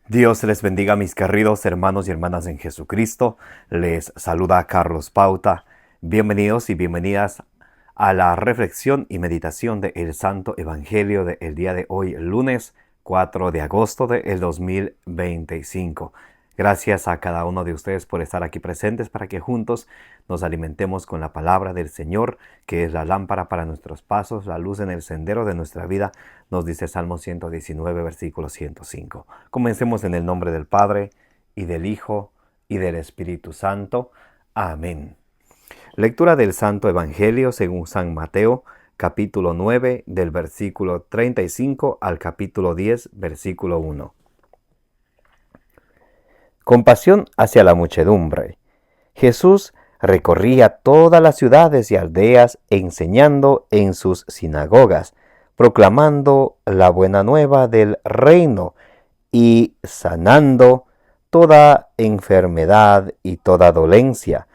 Dios les bendiga, mis queridos hermanos y hermanas en Jesucristo. Les saluda Carlos Pauta. Bienvenidos y bienvenidas a la reflexión y meditación del Santo Evangelio del día de hoy, lunes 4 de agosto del 2025. Gracias a cada uno de ustedes por estar aquí presentes para que juntos nos alimentemos con la palabra del Señor, que es la lámpara para nuestros pasos, la luz en el sendero de nuestra vida, nos dice Salmo 119, versículo 105. Comencemos en el nombre del Padre, y del Hijo, y del Espíritu Santo. Amén. Lectura del Santo Evangelio según San Mateo, capítulo 9, del versículo 35 al capítulo 10, versículo 1. Compasión hacia la muchedumbre. Jesús recorría todas las ciudades y aldeas enseñando en sus sinagogas, proclamando la buena nueva del reino y sanando toda enfermedad y toda dolencia.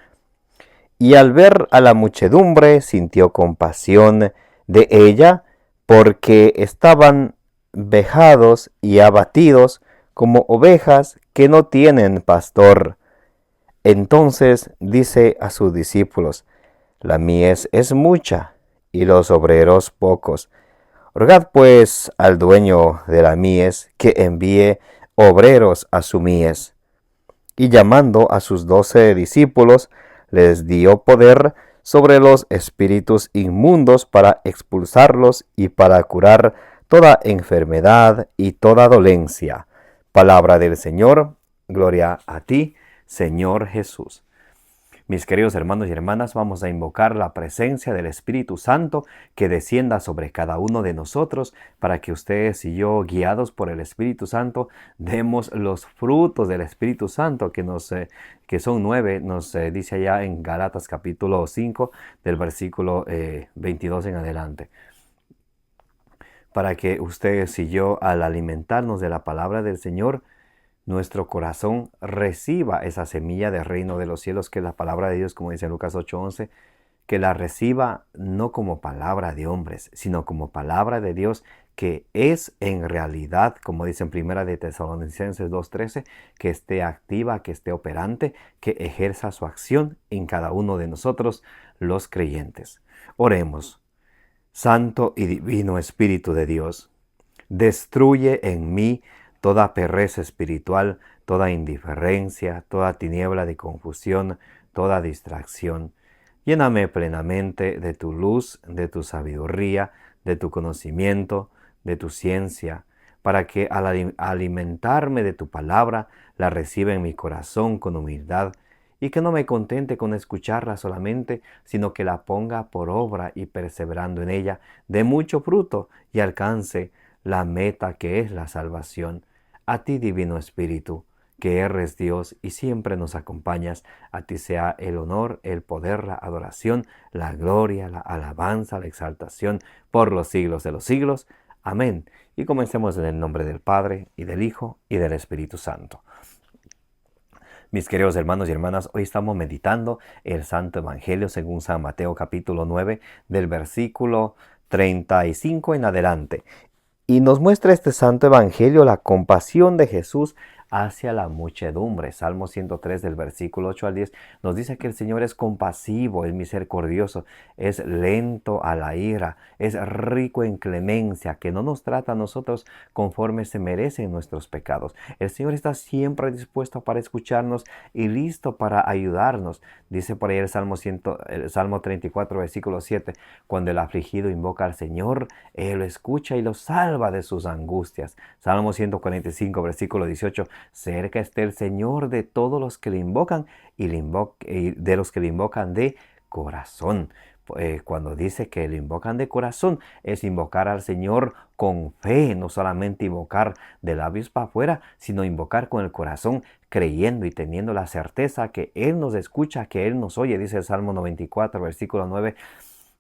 Y al ver a la muchedumbre sintió compasión de ella, porque estaban vejados y abatidos como ovejas que no tienen pastor. Entonces dice a sus discípulos: la mies es mucha y los obreros pocos. Rogad pues al dueño de la mies que envíe obreros a su mies. Y llamando a sus 12 discípulos, les dio poder sobre los espíritus inmundos para expulsarlos y para curar toda enfermedad y toda dolencia. Palabra del Señor. Gloria a ti, Señor Jesús. Mis queridos hermanos y hermanas, vamos a invocar la presencia del Espíritu Santo que descienda sobre cada uno de nosotros para que ustedes y yo, guiados por el Espíritu Santo, demos los frutos del Espíritu Santo que son 9, nos dice allá en Gálatas capítulo 5 del versículo 22 en adelante. Para que ustedes y yo, al alimentarnos de la palabra del Señor, nuestro corazón reciba esa semilla del reino de los cielos, que es la palabra de Dios, como dice Lucas 8:11, que la reciba no como palabra de hombres, sino como palabra de Dios, que es en realidad, como dice en Primera de Tesalonicenses 2:13, que esté activa, que esté operante, que ejerza su acción en cada uno de nosotros, los creyentes. Oremos. Santo y divino Espíritu de Dios, destruye en mí toda pereza espiritual, toda indiferencia, toda tiniebla de confusión, toda distracción. Lléname plenamente de tu luz, de tu sabiduría, de tu conocimiento, de tu ciencia, para que al alimentarme de tu palabra, la reciba en mi corazón con humildad, y que no me contente con escucharla solamente, sino que la ponga por obra y perseverando en ella, dé mucho fruto y alcance la meta que es la salvación. A ti, Divino Espíritu, que eres Dios y siempre nos acompañas, a ti sea el honor, el poder, la adoración, la gloria, la alabanza, la exaltación por los siglos de los siglos. Amén. Y comencemos en el nombre del Padre, y del Hijo, y del Espíritu Santo. Mis queridos hermanos y hermanas, hoy estamos meditando el Santo Evangelio según San Mateo capítulo 9 del versículo 35 en adelante. Y nos muestra este Santo Evangelio la compasión de Jesús hacia la muchedumbre. Salmo 103 del versículo 8 al 10 nos dice que el Señor es compasivo, es misericordioso, es lento a la ira, es rico en clemencia, que no nos trata a nosotros conforme se merecen nuestros pecados. El Señor está siempre dispuesto para escucharnos y listo para ayudarnos. Dice por ahí el Salmo 34, versículo 7, cuando el afligido invoca al Señor, Él lo escucha y lo salva de sus angustias. Salmo 145, versículo 18, cerca está el Señor de todos los que le invocan y de los que le invocan de corazón. Cuando dice que le invocan de corazón, es invocar al Señor con fe, no solamente invocar de labios para afuera, sino invocar con el corazón, creyendo y teniendo la certeza que Él nos escucha, que Él nos oye. Dice el Salmo 94, versículo 9,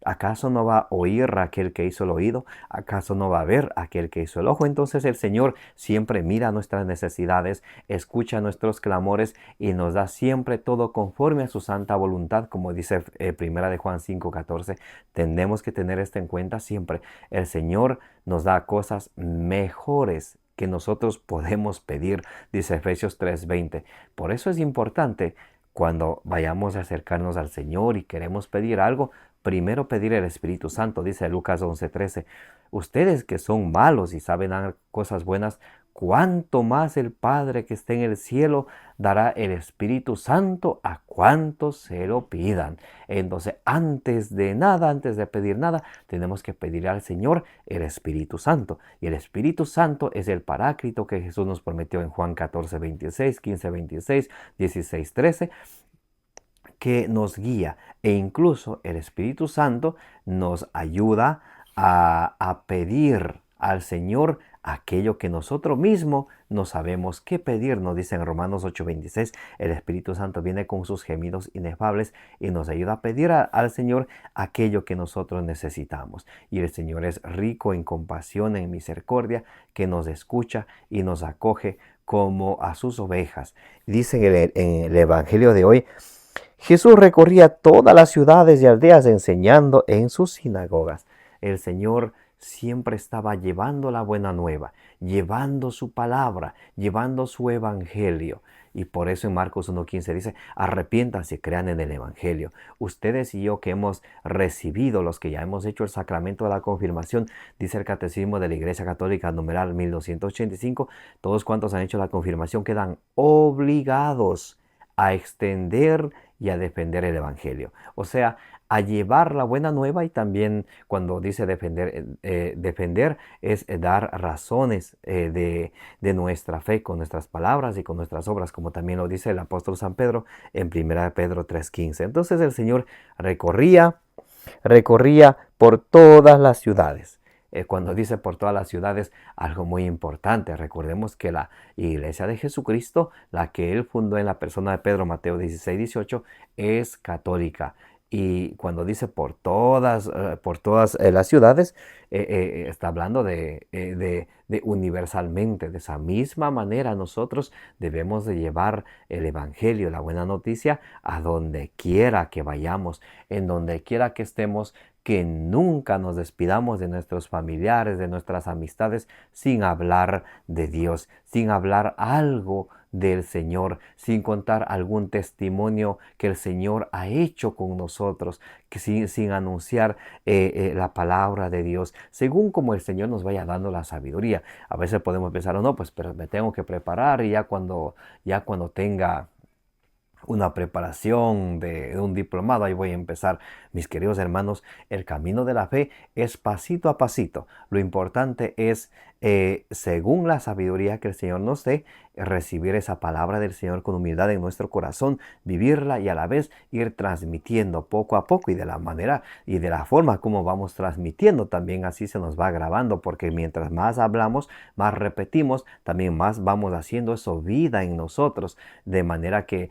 ¿acaso no va a oír aquel que hizo el oído? ¿Acaso no va a ver aquel que hizo el ojo? Entonces el Señor siempre mira nuestras necesidades, escucha nuestros clamores y nos da siempre todo conforme a su santa voluntad, como dice Primera de Juan 5:14. Tenemos que tener esto en cuenta siempre. El Señor nos da cosas mejores que nosotros podemos pedir, dice Efesios 3:20. Por eso es importante cuando vayamos a acercarnos al Señor y queremos pedir algo, primero pedir el Espíritu Santo, dice Lucas 11:13. Ustedes que son malos y saben dar cosas buenas, cuánto más el Padre que está en el cielo dará el Espíritu Santo a cuantos se lo pidan. Entonces, antes de nada, antes de pedir nada, tenemos que pedir al Señor el Espíritu Santo. Y el Espíritu Santo es el Paráclito que Jesús nos prometió en Juan 14:26, 15:26, 16:13, que nos guía. E incluso el Espíritu Santo nos ayuda a pedir al Señor aquello que nosotros mismos no sabemos qué pedir. Nos dice en Romanos 8:26, el Espíritu Santo viene con sus gemidos inefables y nos ayuda a pedir al Señor aquello que nosotros necesitamos. Y el Señor es rico en compasión, en misericordia, que nos escucha y nos acoge como a sus ovejas. Dice en el Evangelio de hoy, Jesús recorría todas las ciudades y aldeas enseñando en sus sinagogas. El Señor siempre estaba llevando la buena nueva, llevando su palabra, llevando su evangelio. Y por eso en Marcos 1:15 dice, arrepiéntanse y crean en el evangelio. Ustedes y yo que hemos recibido, los que ya hemos hecho el sacramento de la confirmación, dice el Catecismo de la Iglesia Católica, numeral 1285, todos cuantos han hecho la confirmación quedan obligados a extender y a defender el evangelio. O sea, a llevar la buena nueva, y también cuando dice defender, defender es dar razones de nuestra fe con nuestras palabras y con nuestras obras, como también lo dice el apóstol San Pedro en 1 Pedro 3:15. Entonces el Señor recorría por todas las ciudades. Cuando dice por todas las ciudades, algo muy importante. Recordemos que la Iglesia de Jesucristo, la que Él fundó en la persona de Pedro, Mateo 16:18, es católica. Y cuando dice por todas las ciudades, está hablando de universalmente. De esa misma manera nosotros debemos de llevar el Evangelio, la buena noticia, a donde quiera que vayamos, en donde quiera que estemos, que nunca nos despidamos de nuestros familiares, de nuestras amistades, sin hablar de Dios, sin hablar algo del Señor, sin contar algún testimonio que el Señor ha hecho con nosotros, que sin anunciar la palabra de Dios, según como el Señor nos vaya dando la sabiduría. A veces podemos pensar, no, pues pero me tengo que preparar y ya cuando tenga una preparación de un diplomado, ahí voy a empezar. Mis queridos hermanos, el camino de la fe es pasito a pasito. Lo importante es, según la sabiduría que el Señor nos dé, recibir esa palabra del Señor con humildad en nuestro corazón, vivirla y a la vez ir transmitiendo poco a poco, y de la manera y de la forma como vamos transmitiendo también así se nos va grabando, porque mientras más hablamos, más repetimos, también más vamos haciendo eso vida en nosotros, de manera que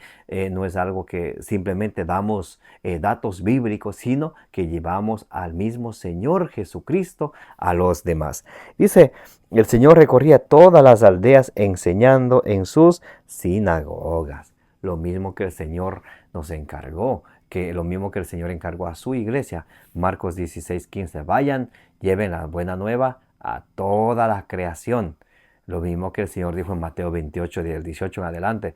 no es algo que simplemente damos datos bíblicos, sino que llevamos al mismo Señor Jesucristo a los demás. Dice, el Señor recorría todas las aldeas enseñando en sus sinagogas. Lo mismo que el Señor nos encargó, que lo mismo que el Señor encargó a su iglesia. Marcos 16:15, vayan, lleven la buena nueva a toda la creación. Lo mismo que el Señor dijo en Mateo 28, del 18 en adelante.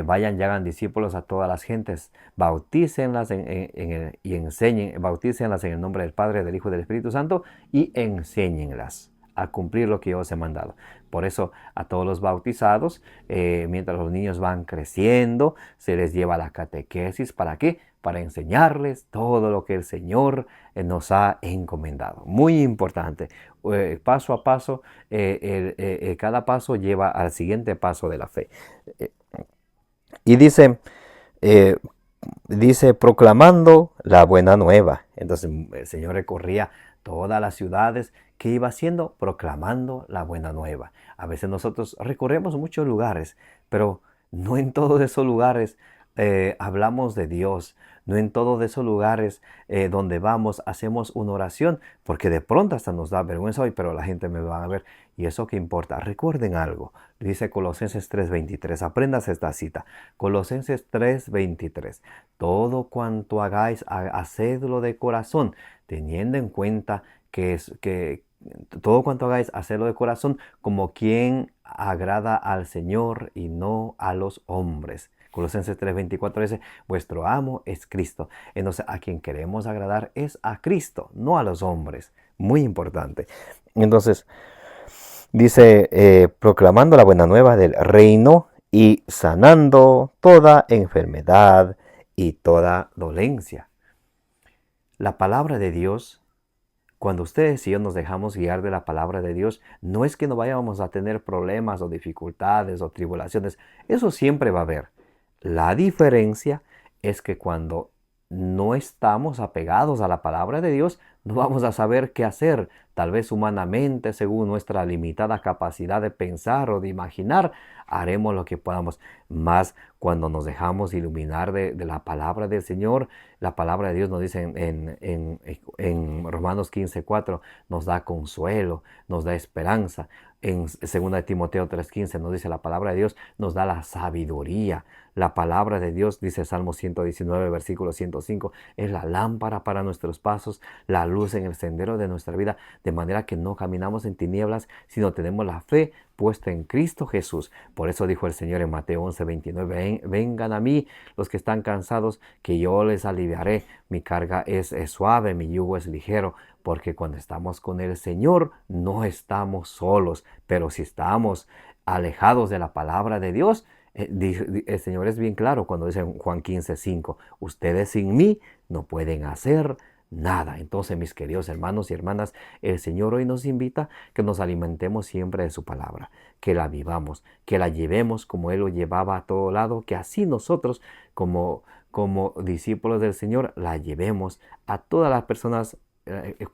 Vayan y hagan discípulos a todas las gentes, bautícenlas y enseñen, bautícenlas en el nombre del Padre, del Hijo y del Espíritu Santo, y enséñenlas a cumplir lo que yo os he mandado. Por eso a todos los bautizados, mientras los niños van creciendo, se les lleva la catequesis. ¿Para qué? Para enseñarles todo lo que el Señor nos ha encomendado. Muy importante. Paso a paso, cada paso lleva al siguiente paso de la fe. Y eh, dice, proclamando la buena nueva. Entonces el Señor recorría todas las ciudades. ¿Qué iba haciendo? Proclamando la buena nueva. A veces nosotros recorremos muchos lugares, pero no en todos esos lugares hablamos de Dios. No en todos esos lugares donde vamos hacemos una oración, porque de pronto hasta nos da vergüenza hoy, pero la gente me va a ver. ¿Y eso qué importa? Recuerden algo. Dice Colosenses 3:23. Aprendas esta cita. Colosenses 3:23. Todo cuanto hagáis, hacedlo de corazón, teniendo en cuenta que todo cuanto hagáis, hacedlo de corazón, como quien agrada al Señor y no a los hombres. Colosenses 3:24 dice, vuestro amo es Cristo. Entonces, a quien queremos agradar es a Cristo, no a los hombres. Muy importante. Entonces, dice, proclamando la buena nueva del reino y sanando toda enfermedad y toda dolencia. La palabra de Dios, cuando ustedes y yo nos dejamos guiar de la palabra de Dios, no es que no vayamos a tener problemas o dificultades o tribulaciones. Eso siempre va a haber. La diferencia es que cuando no estamos apegados a la palabra de Dios, no vamos a saber qué hacer. Tal vez humanamente, según nuestra limitada capacidad de pensar o de imaginar, haremos lo que podamos. Más cuando nos dejamos iluminar de la palabra del Señor, la palabra de Dios nos dice en Romanos 15:4, nos da consuelo, nos da esperanza. En 2 Timoteo 3:15 nos dice la palabra de Dios, nos da la sabiduría. La palabra de Dios, dice Salmo 119, versículo 105, es la lámpara para nuestros pasos, la luz en el sendero de nuestra vida, de manera que no caminamos en tinieblas, sino tenemos la fe puesta en Cristo Jesús. Por eso dijo el Señor en Mateo 11:29, vengan a mí los que están cansados, que yo les aliviaré. Mi carga es suave, mi yugo es ligero. Porque cuando estamos con el Señor no estamos solos, pero si estamos alejados de la palabra de Dios, el Señor es bien claro cuando dice en Juan 15:5, ustedes sin mí no pueden hacer nada. Entonces, mis queridos hermanos y hermanas, el Señor hoy nos invita que nos alimentemos siempre de su palabra, que la vivamos, que la llevemos como Él lo llevaba a todo lado, que así nosotros como discípulos del Señor la llevemos a todas las personas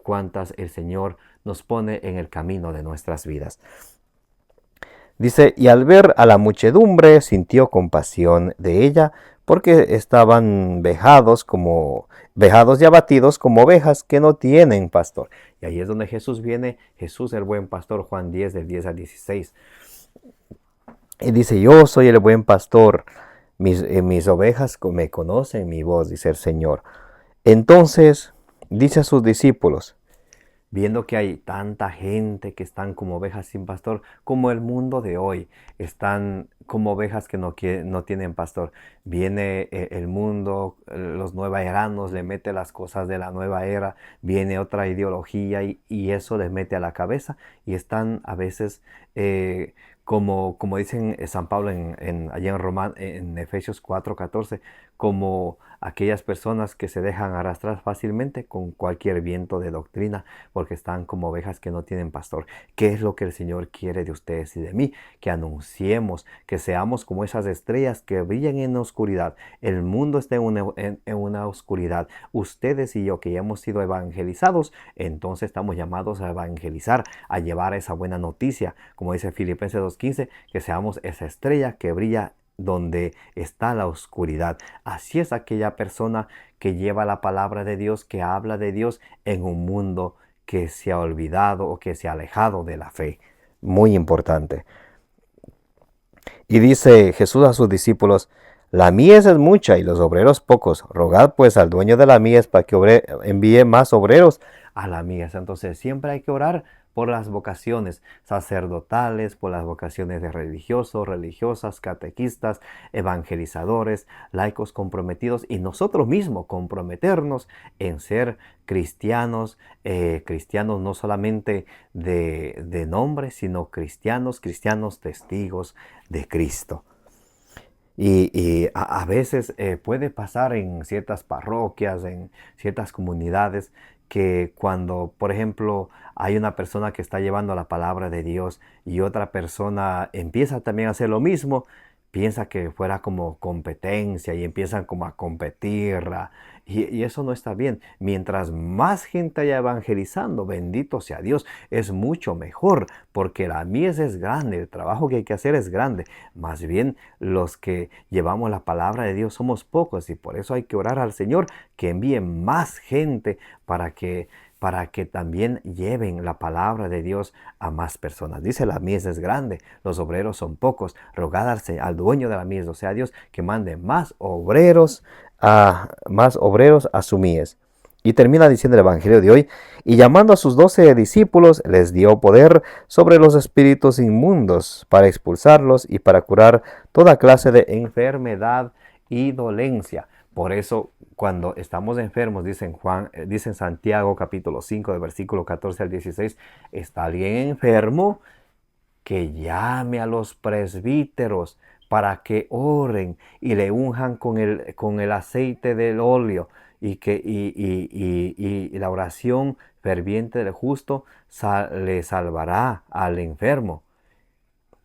cuantas el Señor nos pone en el camino de nuestras vidas. Dice, y al ver a la muchedumbre sintió compasión de ella, porque estaban vejados y abatidos como ovejas que no tienen pastor. Y ahí es donde Jesús viene, Jesús el buen pastor, Juan 10, del 10 al 16. Y dice, yo soy el buen pastor, mis ovejas me conocen mi voz, dice el Señor. Entonces dice a sus discípulos, viendo que hay tanta gente que están como ovejas sin pastor, como el mundo de hoy, están como ovejas que no tienen pastor. Viene el mundo, los nuevaeranos le mete las cosas de la nueva era, viene otra ideología y eso les mete a la cabeza y están a veces como dicen San Pablo allá en Efesios 4:14, como aquellas personas que se dejan arrastrar fácilmente con cualquier viento de doctrina, porque están como ovejas que no tienen pastor. ¿Qué es lo que el Señor quiere de ustedes y de mí? Que anunciemos, que seamos como esas estrellas que brillan en la oscuridad. El mundo está en una oscuridad. Ustedes y yo que ya hemos sido evangelizados, entonces estamos llamados a evangelizar, a llevar esa buena noticia, como dice Filipenses 2:15, que seamos esa estrella que brilla donde está la oscuridad. Así es aquella persona que lleva la palabra de Dios, que habla de Dios en un mundo que se ha olvidado o que se ha alejado de la fe. Muy importante. Y dice Jesús a sus discípulos, la mies es mucha y los obreros pocos. Rogad pues al dueño de la mies para que envíe más obreros a la mies. Entonces siempre hay que orar por las vocaciones sacerdotales, por las vocaciones de religiosos, religiosas, catequistas, evangelizadores, laicos comprometidos y nosotros mismos comprometernos en ser cristianos, cristianos no solamente de nombre, sino cristianos testigos de Cristo. Y a veces puede pasar en ciertas parroquias, en ciertas comunidades, que cuando, por ejemplo, hay una persona que está llevando la palabra de Dios y otra persona empieza también a hacer lo mismo, piensa que fuera como competencia y empiezan como a competir. Y eso no está bien. Mientras más gente haya evangelizando, bendito sea Dios, es mucho mejor, porque la mies es grande, el trabajo que hay que hacer es grande. Más bien, los que llevamos la palabra de Dios somos pocos y por eso hay que orar al Señor que envíe más gente para que también lleven la palabra de Dios a más personas. Dice, la mies es grande, los obreros son pocos. Rogad al dueño de la mies, o sea, Dios, que mande más obreros a su mies. Y termina diciendo el Evangelio de hoy, y llamando a sus 12 discípulos, les dio poder sobre los espíritus inmundos para expulsarlos y para curar toda clase de enfermedad y dolencia. Por eso, cuando estamos enfermos, dice Santiago capítulo 5, de versículo 14 al 16, ¿está alguien enfermo? Que llame a los presbíteros para que oren y le unjan con el aceite del óleo y la oración ferviente del justo le salvará al enfermo.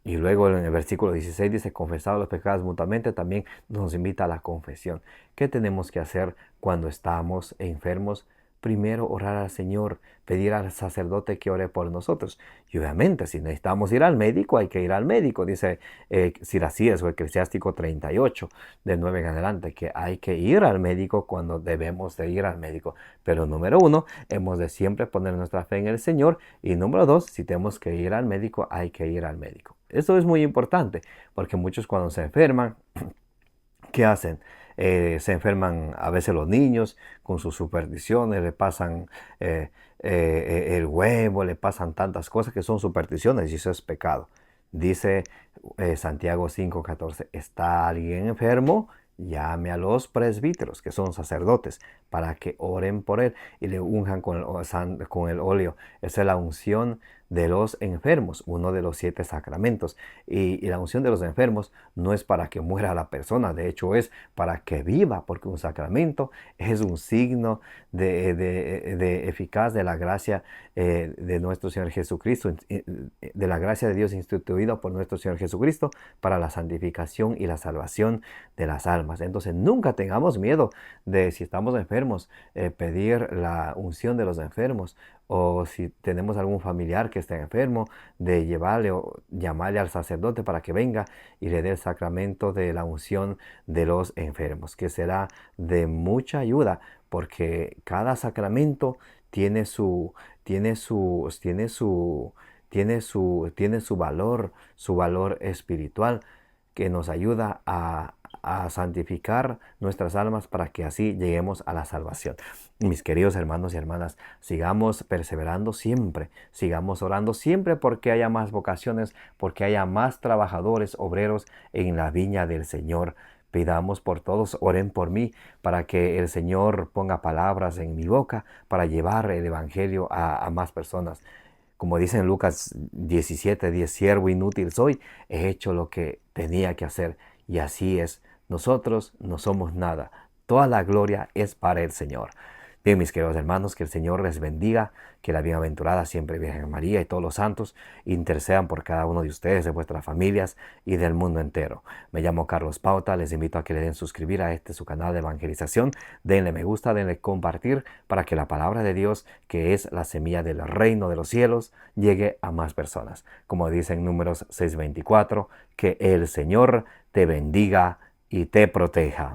Y luego en el versículo 16 dice, confesad los pecados mutuamente, también nos invita a la confesión. ¿Qué tenemos que hacer cuando estamos enfermos? Primero orar al Señor, pedir al sacerdote que ore por nosotros. Y obviamente si necesitamos ir al médico, hay que ir al médico. Dice Siracías o Eclesiástico 38, del 9 en adelante, que hay que ir al médico cuando debemos de ir al médico. Pero número 1, hemos de siempre poner nuestra fe en el Señor. Y número 2, si tenemos que ir al médico, hay que ir al médico. Eso es muy importante, porque muchos cuando se enferman, ¿qué hacen? Se enferman a veces los niños con sus supersticiones, le pasan el huevo, le pasan tantas cosas que son supersticiones y eso es pecado. Dice Santiago 5:14, ¿está alguien enfermo? Llame a los presbíteros, que son sacerdotes, para que oren por él y le unjan con el óleo. Esa es la unción de los enfermos, uno de los 7 sacramentos. Y la unción de los enfermos no es para que muera la persona, de hecho es para que viva, porque un sacramento es un signo de eficaz de la gracia de nuestro Señor Jesucristo, de la gracia de Dios instituida por nuestro Señor Jesucristo para la santificación y la salvación de las almas. Entonces nunca tengamos miedo de, si estamos enfermos, pedir la unción de los enfermos, o si tenemos algún familiar que esté enfermo, de llevarle o llamarle al sacerdote para que venga y le dé el sacramento de la unción de los enfermos, que será de mucha ayuda, porque cada sacramento tiene su valor espiritual, que nos ayuda a santificar nuestras almas para que así lleguemos a la salvación. Mis queridos hermanos y hermanas, sigamos perseverando siempre, sigamos orando siempre porque haya más vocaciones, porque haya más trabajadores, obreros en la viña del Señor. Pidamos por todos, oren por mí, para que el Señor ponga palabras en mi boca para llevar el Evangelio a más personas. Como dice en Lucas 17:10, siervo inútil soy, he hecho lo que tenía que hacer. Y así es, nosotros no somos nada. Toda la gloria es para el Señor. Bien, mis queridos hermanos, que el Señor les bendiga, que la bienaventurada siempre Virgen María y todos los santos intercedan por cada uno de ustedes, de vuestras familias y del mundo entero. Me llamo Carlos Pauta, les invito a que le den suscribir a su canal de evangelización, denle me gusta, denle compartir para que la palabra de Dios, que es la semilla del reino de los cielos, llegue a más personas. Como dice en Números 6:24, que el Señor te bendiga y te proteja.